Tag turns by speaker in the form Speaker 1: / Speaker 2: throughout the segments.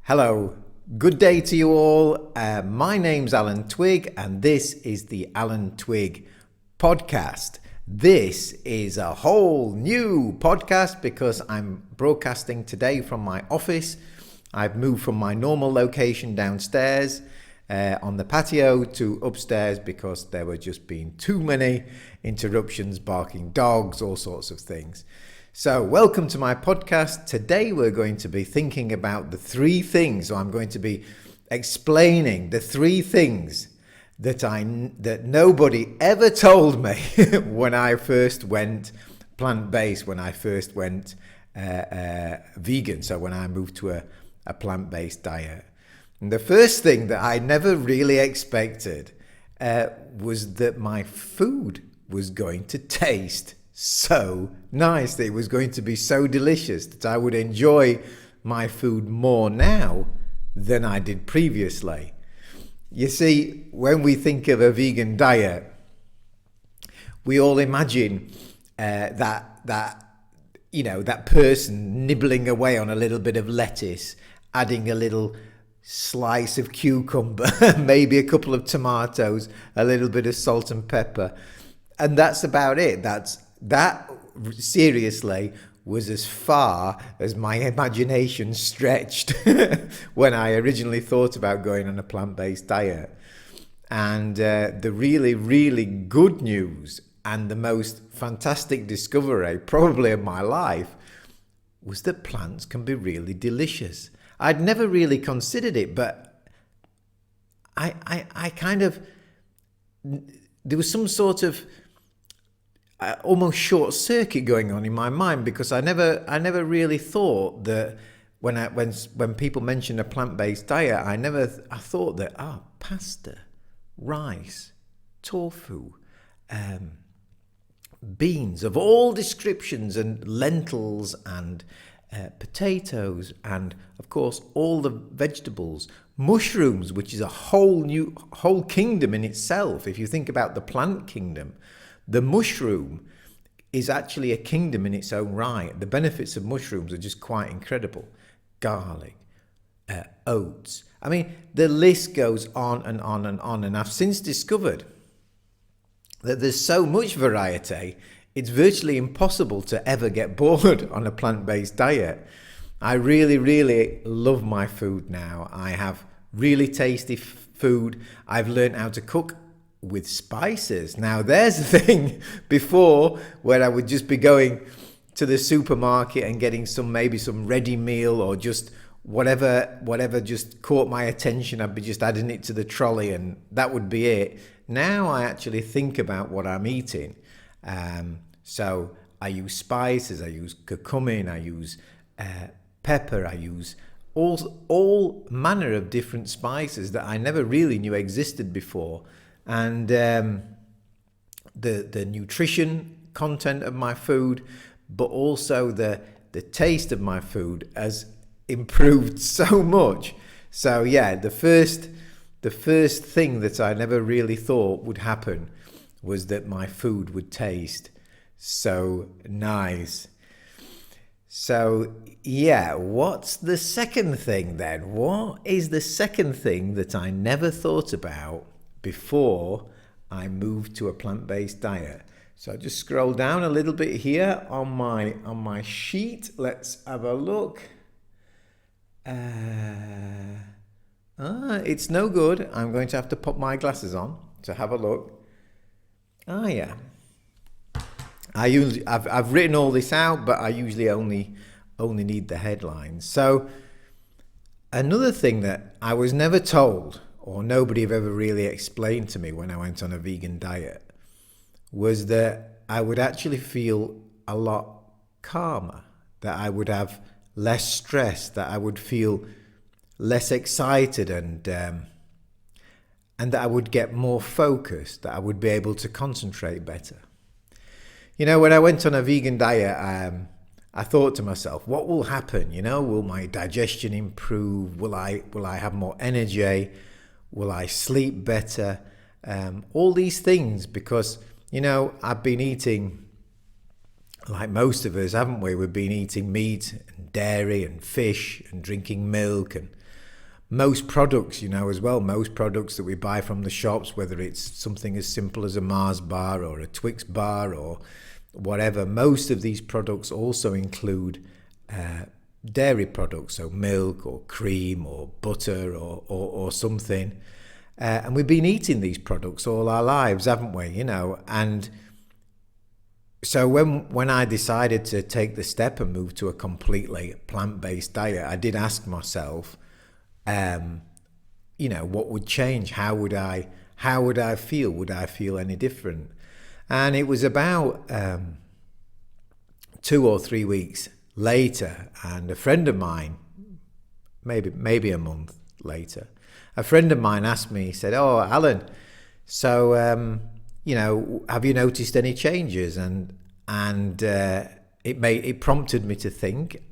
Speaker 1: Hello, good day to you all. My name's Alan Twigg, and this is the Alan Twigg podcast. This is a whole new podcast because I'm broadcasting today from my office. I've moved from my normal location downstairs on the patio to upstairs because there were just being too many interruptions, barking dogs, all sorts of things. So welcome to my podcast. Today we're going to be thinking about the three things. So I'm going to be explaining the three things that nobody ever told me when I first went plant-based, when I first went vegan. So when I moved to a plant-based diet. And the first thing that I never really expected was that my food was going to taste so nice, that it was going to be so delicious, that I would enjoy my food more now than I did previously. You see, when we think of a vegan diet, we all imagine that person nibbling away on a little bit of lettuce, adding a little slice of cucumber, maybe a couple of tomatoes, a little bit of salt and pepper, and that's about it. That seriously was as far as my imagination stretched when I originally thought about going on a plant-based diet. And the really, really good news and the most fantastic discovery probably of my life was that plants can be really delicious. I'd never really considered it, but I kind of, there was some sort of almost short circuit going on in my mind, because I never really thought that when people mention a plant-based diet, I thought that pasta, rice, tofu, beans of all descriptions, and lentils and potatoes, and of course all the vegetables, mushrooms, which is a whole kingdom in itself. If you think about the plant kingdom, the mushroom is actually a kingdom in its own right. The benefits of mushrooms are just quite incredible. Garlic, oats. I mean, the list goes on and on and on. And I've since discovered that there's so much variety, it's virtually impossible to ever get bored on a plant-based diet. I really, really love my food now. I have really tasty food. I've learned how to cook with spices. Now there's the thing before, where I would just be going to the supermarket and getting maybe some ready meal, or just whatever just caught my attention. I'd be just adding it to the trolley and that would be it. Now I actually think about what I'm eating. So I use spices, I use curcumin, I use pepper, I use all manner of different spices that I never really knew existed before. And the nutrition content of my food, but also the taste of my food has improved so much. So yeah, the first thing that I never really thought would happen was that my food would taste so nice. So yeah, what's the second thing then? What is the second thing that I never thought about before I moved to a plant-based diet? So I just scroll down a little bit here on my sheet. Let's have a look. It's no good. I'm going to have to put my glasses on to have a look. Yeah. I've written all this out, but I usually only need the headlines. So another thing that I was never told, or nobody have ever really explained to me when I went on a vegan diet, was that I would actually feel a lot calmer, that I would have less stress, that I would feel less excited, and that I would get more focused, that I would be able to concentrate better. You know, when I went on a vegan diet, I thought to myself, what will happen? You know, will my digestion improve? Will I have more energy? Will I sleep better? All these things, because, you know, I've been eating, like most of us, haven't we? We've been eating meat and dairy and fish and drinking milk and most products, as well, most products that we buy from the shops, whether it's something as simple as a Mars bar or a Twix bar or whatever, most of these products also include dairy products, so milk or cream or butter or something. And we've been eating these products all our lives, haven't we? And so when I decided to take the step and move to a completely plant-based diet, I did ask myself, what would change? How would I feel? Would I feel any different? And it was about 2 or 3 weeks later, and a friend of mine, maybe a month later, a friend of mine asked me, he said, "Oh, Alan, so have you noticed any changes?" And it prompted me to think,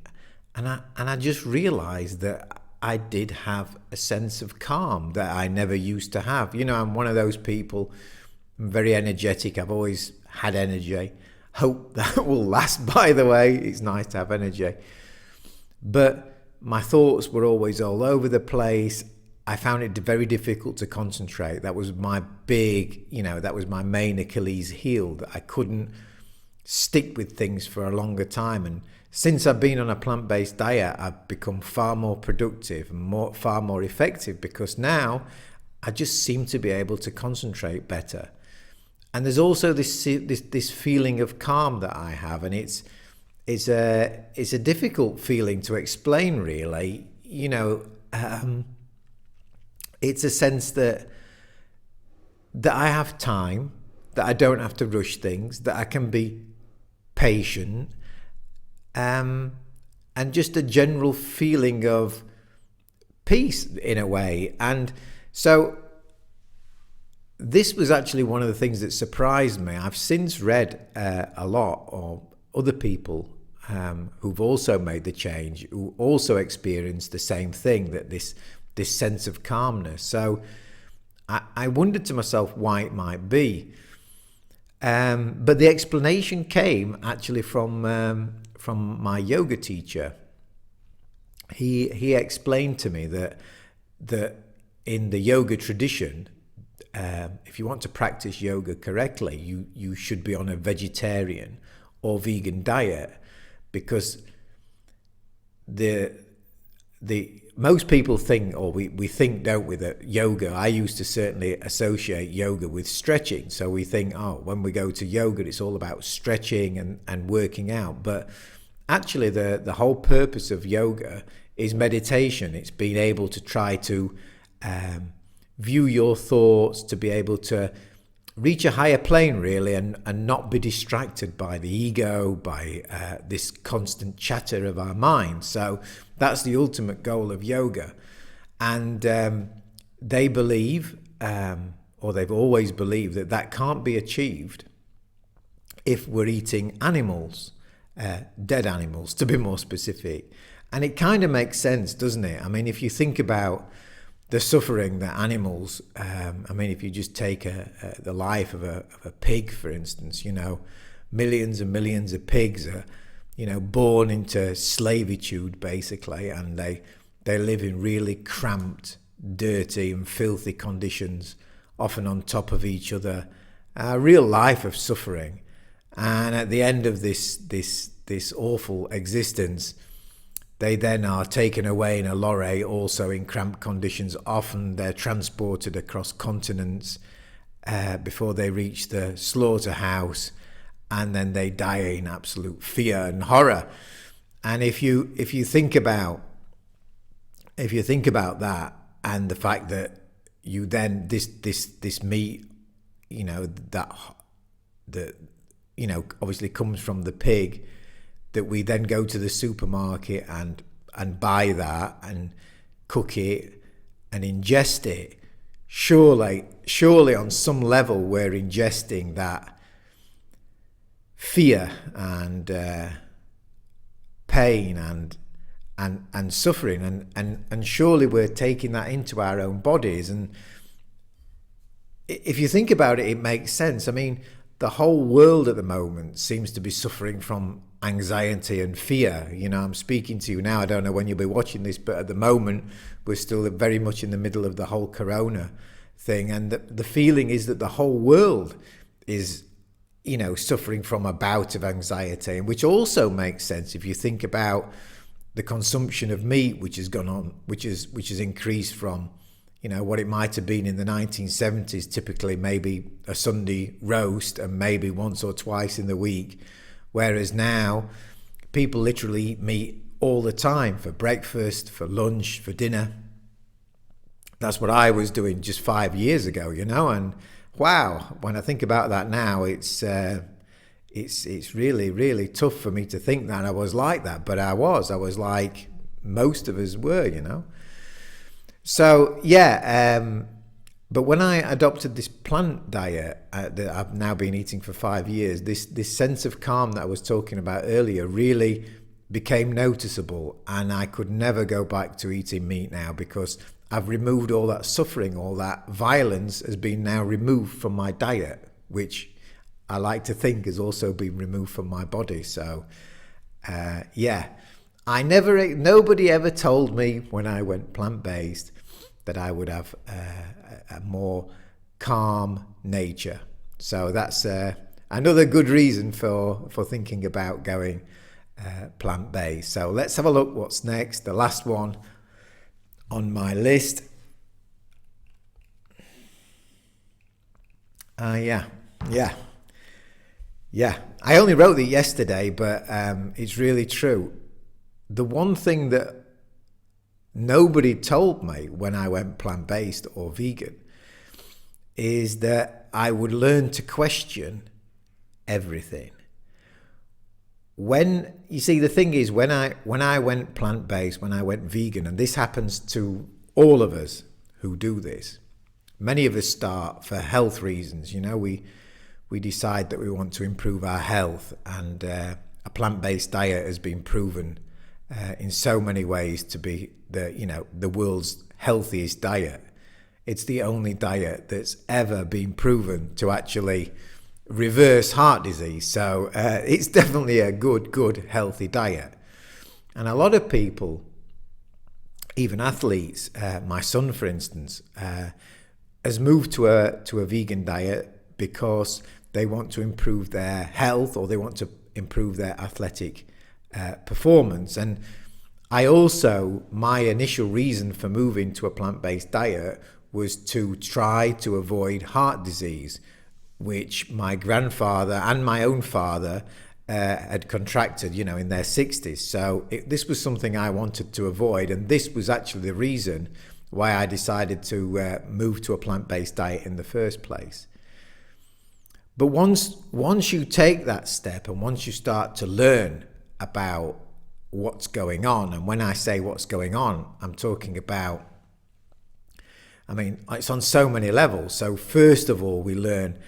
Speaker 1: and I just realized that I did have a sense of calm that I never used to have. I'm one of those people, I'm very energetic. I've always had energy. Hope that will last, by the way. It's nice to have energy. But my thoughts were always all over the place. I found it very difficult to concentrate. That was my that was my main Achilles heel, that I couldn't stick with things for a longer time. And since I've been on a plant-based diet, I've become far more productive and far more effective, because now I just seem to be able to concentrate better. And there's also this feeling of calm that I have, and it's a difficult feeling to explain, really. It's a sense that I have time, that I don't have to rush things, that I can be patient, and just a general feeling of peace in a way. And so this was actually one of the things that surprised me. I've since read a lot of other people who've also made the change, who also experienced the same thing, that this sense of calmness. So I wondered to myself why it might be. But the explanation came actually from my yoga teacher. He explained to me that in the yoga tradition, if you want to practice yoga correctly, you should be on a vegetarian or vegan diet, because most people think, or we think, don't we, that yoga, I used to certainly associate yoga with stretching. So we think, when we go to yoga, it's all about stretching and working out. But actually the whole purpose of yoga is meditation. It's being able to try to view your thoughts, to be able to reach a higher plane, really, and not be distracted by the ego, by this constant chatter of our mind. So that's the ultimate goal of yoga. And they believe, or they've always believed, that can't be achieved if we're eating animals, dead animals, to be more specific. And it kind of makes sense, doesn't it? I mean, if you think about the suffering that animals, if you just take the life of a pig, for instance, millions and millions of pigs are, born into slavitude, basically, and they live in really cramped, dirty and filthy conditions, often on top of each other, a real life of suffering. And at the end of this awful existence, they then are taken away in a lorry, also in cramped conditions. Often they're transported across continents before they reach the slaughterhouse, and then they die in absolute fear and horror. And if you think about that, and the fact that you then this meat, that obviously comes from the pig, that we then go to the supermarket and buy that and cook it and ingest it, surely on some level we're ingesting that fear and pain and suffering, and surely we're taking that into our own bodies. And if you think about it, it makes sense. I mean, the whole world at the moment seems to be suffering from anxiety and fear. You know, I'm speaking to you now. I don't know when you'll be watching this, but at the moment, we're still very much in the middle of the whole corona thing. And the feeling is that the whole world is, you know, suffering from a bout of anxiety, and which also makes sense if you think about the consumption of meat, which has gone on, which has increased from, you know, what it might have been in the 1970s, typically maybe a Sunday roast and maybe once or twice in the week, whereas now people literally eat meat all the time, for breakfast, for lunch, for dinner. That's what I was doing just 5 years ago, you know, and wow, when I think about that now, it's really, really tough for me to think that I was like that, but I was like most of us were, you know. So yeah, but when I adopted this plant diet that I've now been eating for 5 years, this sense of calm that I was talking about earlier really became noticeable, and I could never go back to eating meat now, because I've removed all that suffering, all that violence has been now removed from my diet, which I like to think has also been removed from my body. So yeah, nobody ever told me when I went plant-based that I would have a more calm nature. So that's another good reason for thinking about going plant-based. So let's have a look what's next. The last one on my list. Yeah. I only wrote it yesterday, but it's really true. The one thing that nobody told me when I went plant-based or vegan is that I would learn to question everything. When you see, the thing is, when I went plant-based, when I went vegan, and this happens to all of us who do this, many of us start for health reasons. You know, we decide that we want to improve our health, and a plant-based diet has been proven in so many ways to be the world's healthiest diet. It's the only diet that's ever been proven to actually reverse heart disease. So it's definitely a good healthy diet. And a lot of people, even athletes, my son for instance, has moved to a vegan diet because they want to improve their health, or they want to improve their athletic performance. And my initial reason for moving to a plant-based diet was to try to avoid heart disease, which my grandfather and my own father had contracted, you know, in their 60s. So this was something I wanted to avoid, and this was actually the reason why I decided to move to a plant-based diet in the first place. But once you take that step, and once you start to learn about what's going on, and when I say what's going on, I'm talking about, I mean, it's on so many levels. So first of all, we learn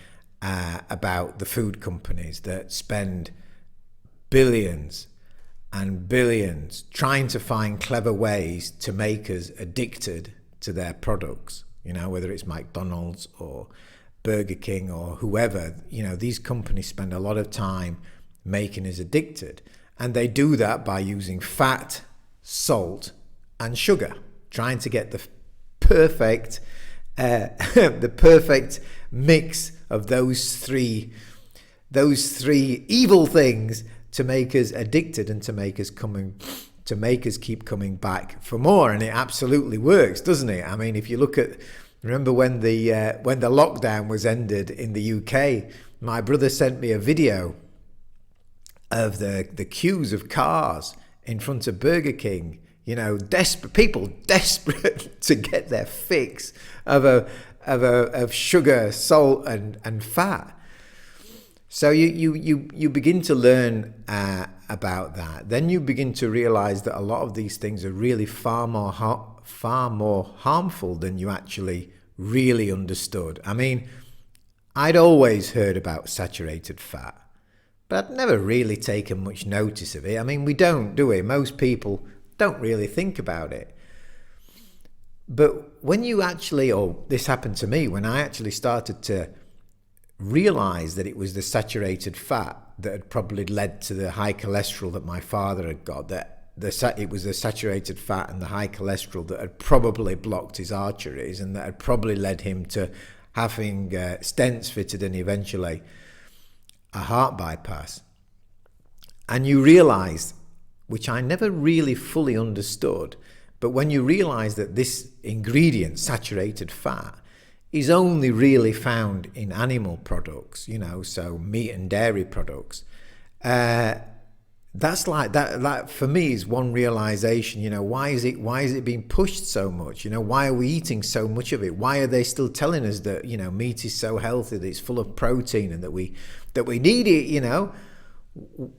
Speaker 1: about the food companies that spend billions and billions trying to find clever ways to make us addicted to their products, you know, whether it's McDonald's or Burger King or whoever. You know, these companies spend a lot of time making us addicted, and they do that by using fat, salt and sugar, trying to get the perfect mix of those three evil things to make us addicted and to make us keep coming back for more. And it absolutely works, doesn't it? I mean, if you look at, remember when the lockdown was ended in the UK, my brother sent me a video of the queues of cars in front of Burger King, you know, people desperate to get their fix of sugar, salt and fat. So you begin to learn about that. Then you begin to realize that a lot of these things are really far more harmful than you actually really understood. I mean, I'd always heard about saturated fat, but I'd never really taken much notice of it. I mean, we don't, do we? Most people don't really think about it. But when you actually, or this happened to me, when I actually started to realized that it was the saturated fat that had probably led to the high cholesterol that my father had got, it was the saturated fat and the high cholesterol that had probably blocked his arteries, and that had probably led him to having stents fitted and eventually a heart bypass. And you realize, which I never really fully understood, but when you realize that this ingredient, saturated fat, is only really found in animal products, so meat and dairy products, that's like that for me is one realization. Why is it being pushed so much? Why are we eating so much of it? Why are they still telling us that meat is so healthy, that it's full of protein, and that we need it?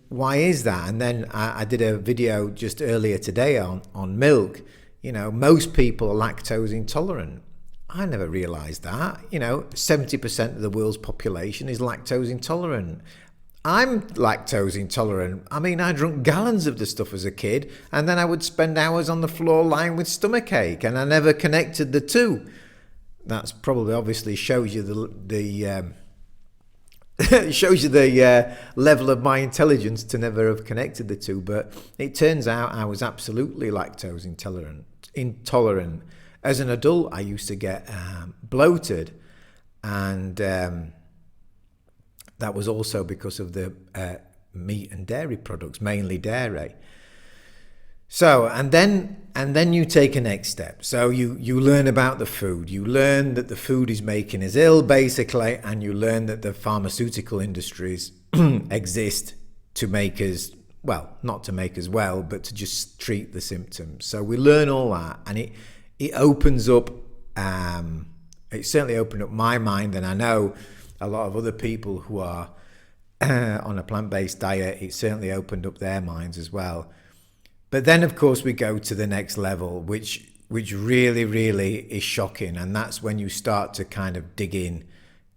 Speaker 1: Why is that? And then I did a video just earlier today on milk. Most people are lactose intolerant. I never realized that. 70% of the world's population is lactose intolerant. I'm lactose intolerant. I mean, I drank gallons of the stuff as a kid, and then I would spend hours on the floor lying with stomachache, and I never connected the two. That's probably obviously shows you the shows you the level of my intelligence to never have connected the two. But it turns out I was absolutely lactose intolerant. As an adult, I used to get bloated, and that was also because of the meat and dairy products, mainly dairy. So, and then you take a next step. So you learn about the food. You learn that the food is making us ill, basically, and you learn that the pharmaceutical industries exist to make us, well, not to make us well, but to just treat the symptoms. So we learn all that, and it opens up, it certainly opened up my mind, and I know a lot of other people who are on a plant-based diet, it certainly opened up their minds as well. But then, of course, we go to the next level, which really, really is shocking. And that's when you start to kind of dig in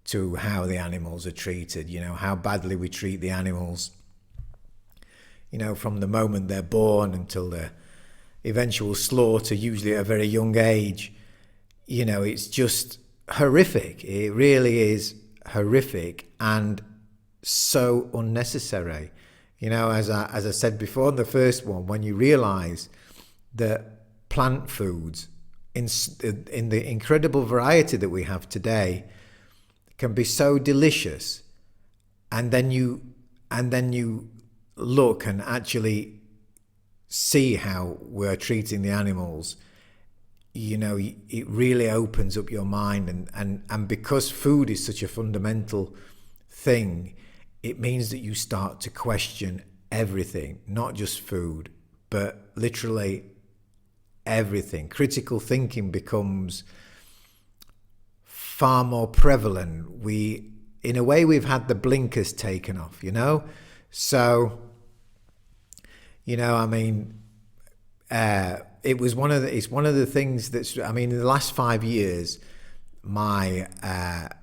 Speaker 1: to how the animals are treated, how badly we treat the animals, from the moment they're born until the eventual slaughter, usually at a very young age. It's just horrific. It really is horrific and so unnecessary. As I said before in the first one, when you realize that plant foods in the incredible variety that we have today can be so delicious, and then you look and actually see how we're treating the animals, it really opens up your mind. And because food is such a fundamental thing, it means that you start to question everything, not just food, but literally everything. Critical thinking becomes far more prevalent. In a way, we've had the blinkers taken off, So, it's one of the things that's, in the last 5 years, my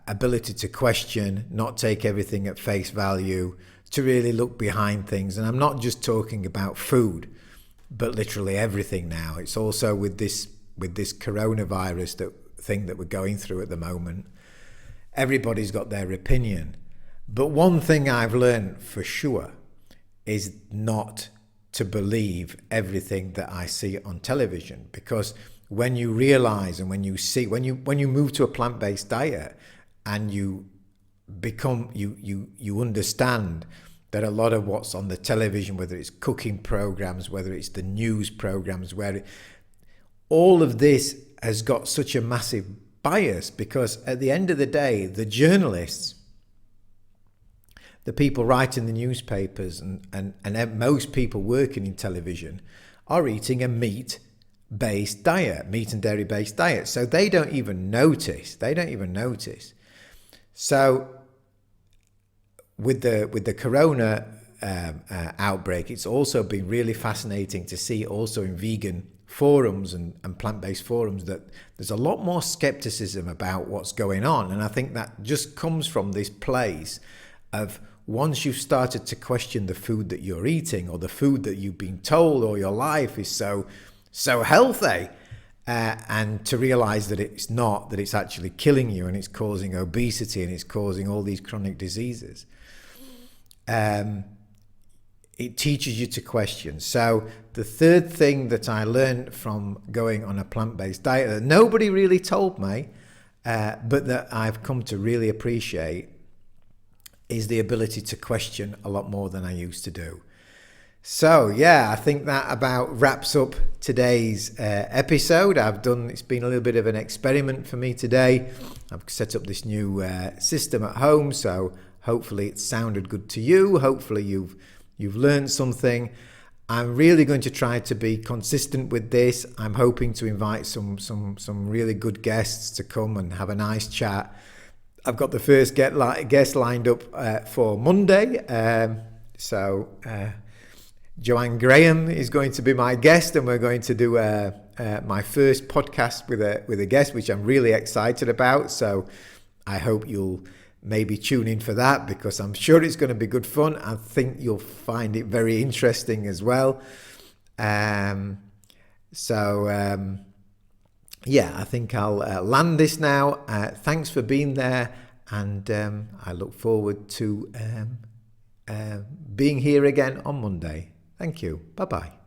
Speaker 1: ability to question, not take everything at face value, to really look behind things. And I'm not just talking about food, but literally everything now. It's also with this coronavirus thing that we're going through at the moment. Everybody's got their opinion. But one thing I've learned for sure is not to believe everything that I see on television, because when you realize and when you see, when you move to a plant-based diet and you understand that a lot of what's on the television, whether it's cooking programs, whether it's the news programs, all of this has got such a massive bias, because at the end of the day, the journalists, the people writing the newspapers and most people working in television are eating a meat-based diet, meat and dairy-based diet. So they don't even notice. So with the corona outbreak, it's also been really fascinating to see also in vegan forums and plant-based forums that there's a lot more skepticism about what's going on. And I think that just comes from this place of, once you've started to question the food that you're eating, or the food that you've been told all your life is so healthy, and to realize that it's not, that it's actually killing you and it's causing obesity and it's causing all these chronic diseases. It teaches you to question. So the third thing that I learned from going on a plant-based diet that nobody really told me, but that I've come to really appreciate, is the ability to question a lot more than I used to do. So yeah, I think that about wraps up today's episode. It's been a little bit of an experiment for me today. I've set up this new system at home, so hopefully it sounded good to you. Hopefully you've learned something. I'm really going to try to be consistent with this. I'm hoping to invite some really good guests to come and have a nice chat. I've got the first guest lined up for Monday. So Joanne Graham is going to be my guest, and we're going to do my first podcast with a guest, which I'm really excited about. So I hope you'll maybe tune in for that, because I'm sure it's going to be good fun. I think you'll find it very interesting as well. Yeah, I think I'll land this now. Thanks for being there, and I look forward to being here again on Monday. Thank you. Bye-bye.